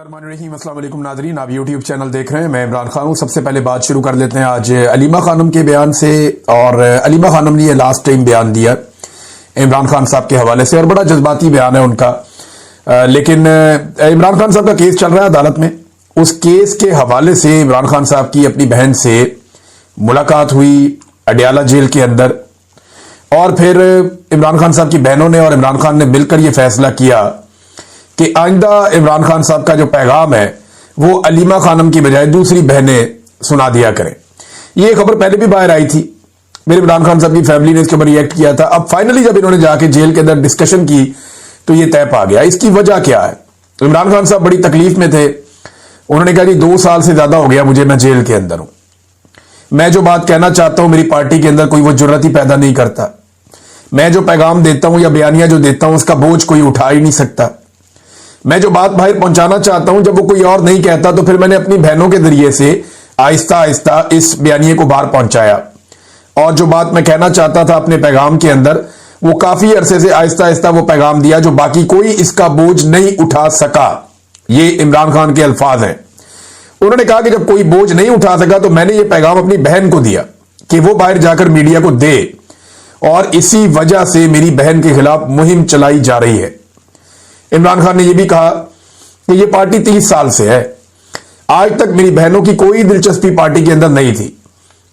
बिस्मिल्लाहिर्रहमानिर्रहीम। अस्सलाम वालेकुम नाज़रीन, आप यूट्यूब चैनल देख रहे हैं। मैं इमरान खान हूँ। सबसे पहले बात शुरू कर लेते हैं आज अलीमा खानम के बयान से। और अलीमा खानम ने ये लास्ट टाइम बयान दिया इमरान खान साहब के हवाले से और बड़ा जज्बाती बयान है उनका। लेकिन इमरान खान साहब का केस चल रहा है अदालत में। उस केस के हवाले से इमरान खान साहब की अपनी बहन से मुलाकात हुई अडियाला जेल के अंदर, और फिर इमरान खान साहब की बहनों ने और इमरान खान ने मिलकर यह फैसला किया कि आइंदा इमरान खान साहब का जो पैगाम है वो अलीमा खानम की बजाय दूसरी बहनें सुना दिया करें। ये खबर पहले भी बाहर आई थी, मेरे इमरान खान साहब की फैमिली ने इसके ऊपर रिएक्ट किया था। अब फाइनली जब इन्होंने जाके जेल के अंदर डिस्कशन की तो ये तय पा गया। इसकी वजह क्या है? इमरान खान साहब बड़ी तकलीफ में थे। उन्होंने कहा जी 2 साल से ज्यादा हो गया मुझे, मैं जेल के अंदर हूं। मैं जो बात कहना चाहता हूं मेरी पार्टी के अंदर कोई वो जुर्रत ही पैदा नहीं करता। मैं जो पैगाम देता हूं या बयानिया जो देता हूं उसका बोझ कोई उठा ही नहीं सकता। मैं जो बात बाहर पहुंचाना चाहता हूं जब वो कोई और नहीं कहता तो फिर मैंने अपनी बहनों के जरिए से आहिस्ता आहिस्ता इस बयानिए को बाहर पहुंचाया। और जो बात मैं कहना चाहता था अपने पैगाम के अंदर वो काफी अरसे से आहिस्ता आहिस्ता वो पैगाम दिया जो बाकी कोई इसका बोझ नहीं उठा सका। ये इमरान खान के अल्फाज हैं। उन्होंने कहा कि जब कोई बोझ नहीं उठा सका तो मैंने ये पैगाम अपनी बहन को दिया कि वो बाहर जाकर मीडिया को दे, और इसी वजह से मेरी बहन के खिलाफ मुहिम चलाई जा रही है। इमरान खान ने यह भी कहा कि यह पार्टी 30 साल से है, आज तक मेरी बहनों की कोई दिलचस्पी पार्टी के अंदर नहीं थी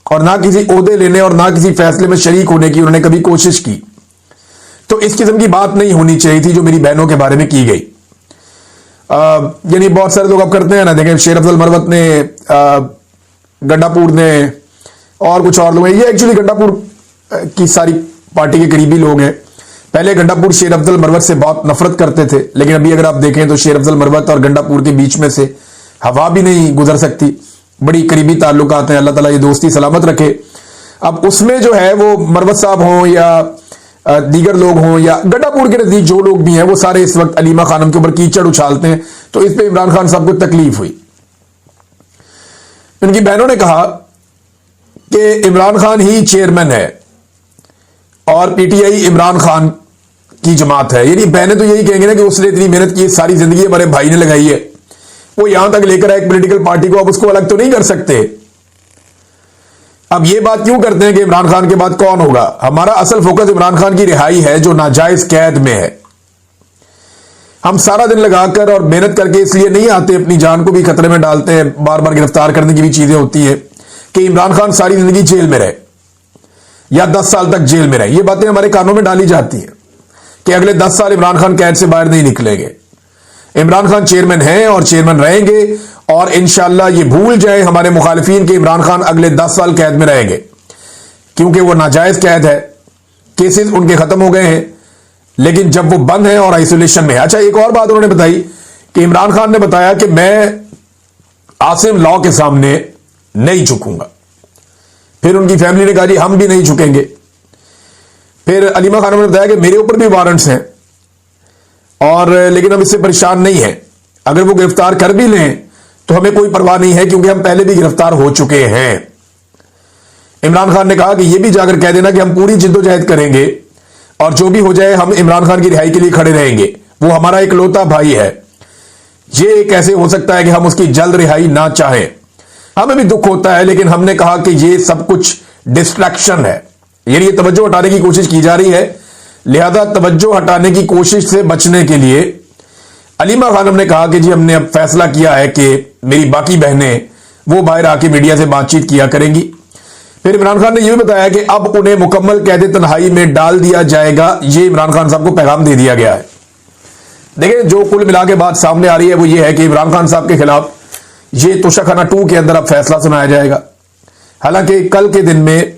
और ना किसी ओहदे लेने और ना किसी फैसले में शरीक होने की उन्होंने कभी कोशिश की। तो इस किस्म की बात नहीं होनी चाहिए थी जो मेरी बहनों के बारे में की गई। यानी बहुत सारे लोग अब करते हैं ना, देखें शेर अफजल मरवत ने, गंडापुर ने और कुछ और लोग हैं। ये एक्चुअली गंडापुर की सारी पार्टी के करीबी लोग हैं। पहले गंडापुर शेर अफजल मरवत से बहुत नफरत करते थे, लेकिन अभी अगर आप देखें तो शेर अफजल मरवत और गंडापुर के बीच में से हवा भी नहीं गुजर सकती। बड़ी करीबी ताल्लुकात हैं, अल्लाह ताला ये दोस्ती सलामत रखे। अब उसमें जो है वो मरवत साहब हों या दीगर लोग हों या गंडापुर के नजदीक जो लोग भी हैं वो सारे इस वक्त अलीमा खानम के ऊपर कीचड़ उछालते हैं। तो इस पर इमरान खान साहब को तकलीफ हुई। उनकी बहनों ने कहा कि इमरान खान ही चेयरमैन है और पीटीआई इमरान खान की जमात है। यानी बहनें तो यही कहेंगे ना कि उसने इतनी मेहनत की, सारी जिंदगी हमारे भाई ने लगाई है, वो यहां तक लेकर आए एक पॉलिटिकल पार्टी को, अब उसको अलग तो नहीं कर सकते। अब ये बात क्यों करते हैं कि इमरान खान के बाद कौन होगा? हमारा असल फोकस इमरान खान की रिहाई है जो नाजायज कैद में है। हम सारा दिन लगाकर और मेहनत करके इसलिए नहीं आते, अपनी जान को भी खतरे में डालते हैं, बार बार गिरफ्तार करने की भी चीजें होती है कि इमरान खान सारी जिंदगी जेल में रहे या 10 साल तक जेल में रहे। ये बातें हमारे कानों में डाली जाती हैं कि अगले 10 साल इमरान खान कैद से बाहर नहीं निकलेंगे। इमरान खान चेयरमैन हैं और चेयरमैन रहेंगे, और इंशाअल्लाह ये भूल जाए हमारे मुखालिफिन कि इमरान खान अगले 10 साल कैद में रहेंगे, क्योंकि वो नाजायज कैद है। केसेस उनके खत्म हो गए हैं, लेकिन जब वो बंद है और आइसोलेशन में है। अच्छा, एक और बात उन्होंने बताई कि इमरान खान ने बताया कि मैं आसिम लॉ के सामने नहीं झुकूंगा। फिर उनकी फैमिली ने कहा जी हम भी नहीं झुकेंगे। फिर अलीमा खानम ने बताया कि मेरे ऊपर भी वारंट्स हैं और लेकिन हम इससे परेशान नहीं हैं। अगर वो गिरफ्तार कर भी लें तो हमें कोई परवाह नहीं है, क्योंकि हम पहले भी गिरफ्तार हो चुके हैं। इमरान खान ने कहा कि यह भी जाकर कह देना कि हम पूरी जिद्दोजहद करेंगे और जो भी हो जाए हम इमरान खान की रिहाई के लिए खड़े रहेंगे। वो हमारा इकलौता भाई है। ये कैसे हो सकता है कि हम उसकी जल्द रिहाई ना चाहें? हमें भी दुख होता है, लेकिन हमने कहा कि ये सब कुछ डिस्ट्रैक्शन है, यानी ये तवज्जो हटाने की कोशिश की जा रही है। लिहाजा तवज्जो हटाने की कोशिश से बचने के लिए अलीमा खानम ने कहा कि जी हमने अब फैसला किया है कि मेरी बाकी बहनें वो बाहर आके मीडिया से बातचीत किया करेंगी। फिर इमरान खान ने यह भी बताया कि अब उन्हें मुकम्मल कैद तन्हाई में डाल दिया जाएगा। ये इमरान खान साहब को पैगाम दे दिया गया है। देखिए, जो कुल मिला के बात सामने आ रही है वो ये है कि इमरान खान साहब के खिलाफ ये तोशाखाना 2 के अंदर अब फैसला सुनाया जाएगा। हालांकि कल के दिन में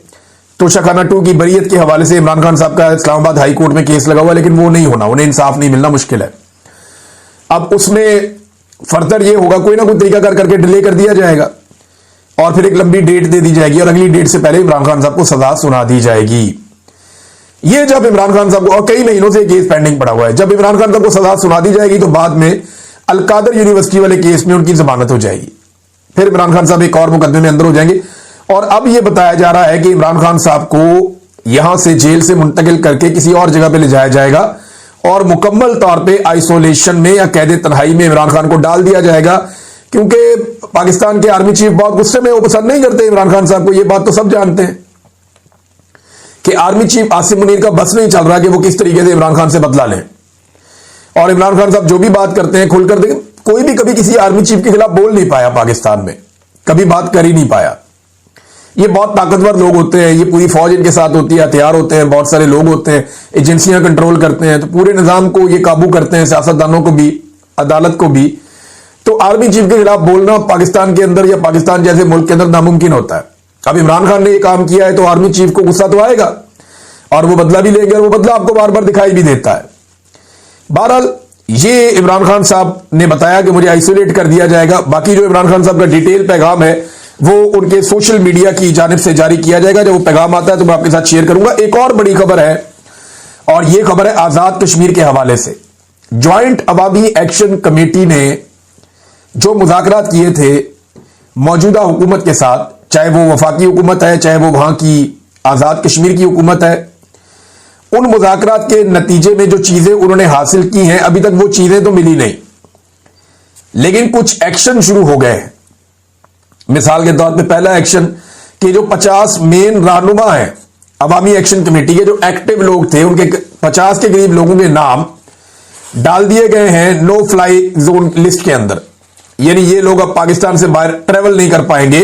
तोशाखाना 2 की बरीयत के हवाले से इमरान खान साहब का इस्लामाबाद हाई कोर्ट में केस लगा हुआ, लेकिन वो नहीं होना, उन्हें इंसाफ नहीं मिलना मुश्किल है। अब उसमें फर्दर ये होगा, कोई ना कोई तरीका करके डिले कर दिया जाएगा और फिर एक लंबी डेट दे दी जाएगी और अगली डेट से पहले इमरान खान साहब को सजा सुना दी जाएगी। ये जब इमरान खान साहब को, और कई महीनों से केस पेंडिंग पड़ा हुआ है, जब इमरान खान साहब को सजा सुना दी जाएगी तो बाद में अलकादर यूनिवर्सिटी वाले केस में उनकी जमानत हो जाएगी। फिर इमरान खान साहब एक और मुकदमे में अंदर हो जाएंगे। और अब यह बताया जा रहा है कि इमरान खान साहब को यहां से जेल से मुंतकिल करके किसी और जगह पे ले जाया जाएगा और मुकम्मल तौर पे आइसोलेशन में या कैद तन्हाई में इमरान खान को डाल दिया जाएगा, क्योंकि पाकिस्तान के आर्मी चीफ बहुत गुस्से में, वो पसंद नहीं करते इमरान खान साहब को। ये बात तो सब जानते हैं कि आर्मी चीफ आसिम मुनीर का बस नहीं चल रहा कि वो किस तरीके से इमरान खान से बदला लें। और इमरान खान साहब जो भी बात करते हैं खुलकर देखें, कोई भी कभी किसी आर्मी चीफ के खिलाफ बोल नहीं पाया पाकिस्तान में, कभी बात कर ही नहीं पाया। ये बहुत ताकतवर लोग होते हैं, ये पूरी फौज इनके साथ होती है, हथियार होते हैं, बहुत सारे लोग होते हैं, एजेंसियां कंट्रोल करते हैं, तो पूरे निजाम को ये काबू करते हैं, सियासतदानों को भी, अदालत को भी। तो आर्मी चीफ के खिलाफ बोलना पाकिस्तान के अंदर या पाकिस्तान जैसे मुल्क के अंदर नामुमकिन होता है। अब इमरान खान ने ये काम किया है तो आर्मी चीफ को गुस्सा तो आएगा और वो बदला भी लेंगे, और वो बदला आपको बार बार दिखाई भी देता है। बहरहाल ये इमरान खान साहब ने बताया कि मुझे आइसोलेट कर दिया जाएगा। बाकी जो इमरान खान साहब का डिटेल पैगाम है वो उनके सोशल मीडिया की जानिब से जारी किया जाएगा। जब वो पैगाम आता है तो मैं आपके साथ शेयर करूंगा। एक और बड़ी खबर है, और ये खबर है आजाद कश्मीर के हवाले से। ज्वाइंट अवामी एक्शन कमेटी ने जो मुज़ाकरात किए थे मौजूदा हुकूमत के साथ, चाहे वो वफाकी हुकूमत है, चाहे वो वहां की आजाद कश्मीर की हुकूमत है, उन मुज़ाकरात के नतीजे में जो चीजें उन्होंने हासिल की हैं, अभी तक वो चीजें तो मिली नहीं, लेकिन कुछ एक्शन शुरू हो गए हैं। मिसाल के तौर पे पहला एक्शन कि जो 50 मेन रहनुमा हैं अवामी एक्शन कमेटी के, जो एक्टिव लोग थे, उनके 50 के करीब लोगों के नाम डाल दिए गए हैं नो फ्लाई जोन लिस्ट के अंदर। यानी ये लोग अब पाकिस्तान से बाहर ट्रेवल नहीं कर पाएंगे।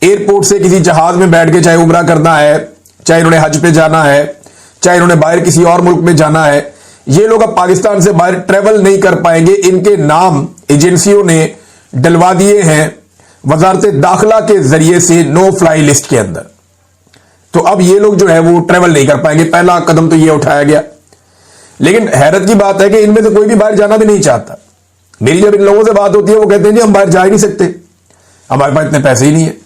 एयरपोर्ट से किसी जहाज में बैठ के चाहे उम्रा करना है, चाहे इन्होंने हज पे जाना है, चाहे इन्होंने बाहर किसी और मुल्क में जाना है, ये लोग अब पाकिस्तान से बाहर ट्रेवल नहीं कर पाएंगे। इनके नाम एजेंसियों ने डलवा दिए हैं वजारत दाखिला के जरिए से नो फ्लाई लिस्ट के अंदर। तो अब ये लोग जो है वो ट्रेवल नहीं कर पाएंगे। पहला कदम तो ये उठाया गया, लेकिन हैरत की बात है कि इनमें से कोई भी बाहर जाना भी नहीं चाहता। मेरी जब इन लोगों से बात होती है वो कहते हैं जी हम बाहर जा ही नहीं सकते, हमारे पास इतने पैसे ही नहीं है।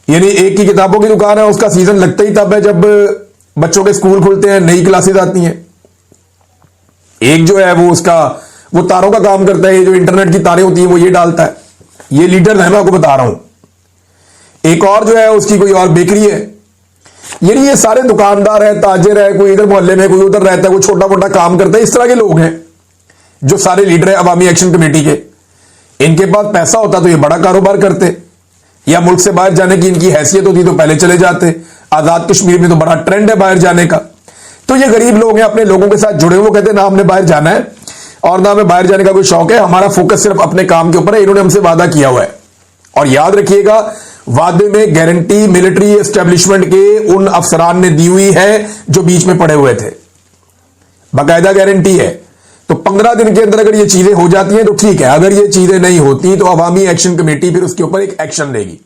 यानी एक की किताबों की दुकान है, उसका सीजन लगता ही तब है जब बच्चों के स्कूल खुलते हैं, नई क्लासेस आती हैं। एक जो है वो तारों का काम करता है, जो इंटरनेट की तारें होती हैं वो ये डालता है। ये लीडर है, मैं आपको बता रहा हूं। एक और जो है उसकी कोई और बेकरी है। यानी ये सारे दुकानदार है, ताजिर है, कोई इधर मोहल्ले में, कोई उधर रहता है, कोई छोटा मोटा काम करता है। इस तरह के लोग हैं जो सारे लीडर है अवामी एक्शन कमेटी के। इनके पास पैसा होता तो ये बड़ा कारोबार करते, या मुल्क से बाहर जाने की इनकी हैसियत होती तो पहले चले जाते। आजाद कश्मीर में तो बड़ा ट्रेंड है बाहर जाने का। तो ये गरीब लोग हैं, अपने लोगों के साथ जुड़े, वो कहते हैं ना हमने बाहर जाना है और ना हमें बाहर जाने का कोई शौक है, हमारा फोकस सिर्फ अपने काम के ऊपर है। इन्होंने हमसे वादा किया हुआ है, और याद रखिएगा वादे में गारंटी मिलिट्री एस्टेब्लिशमेंट के उन अफसरान ने दी हुई है जो बीच में पड़े हुए थे, बाकायदा गारंटी है। तो 15 दिन के अंदर अगर ये चीजें हो जाती हैं तो ठीक है, अगर ये चीजें नहीं होती तो अवामी एक्शन कमेटी फिर उसके ऊपर एक एक्शन लेगी।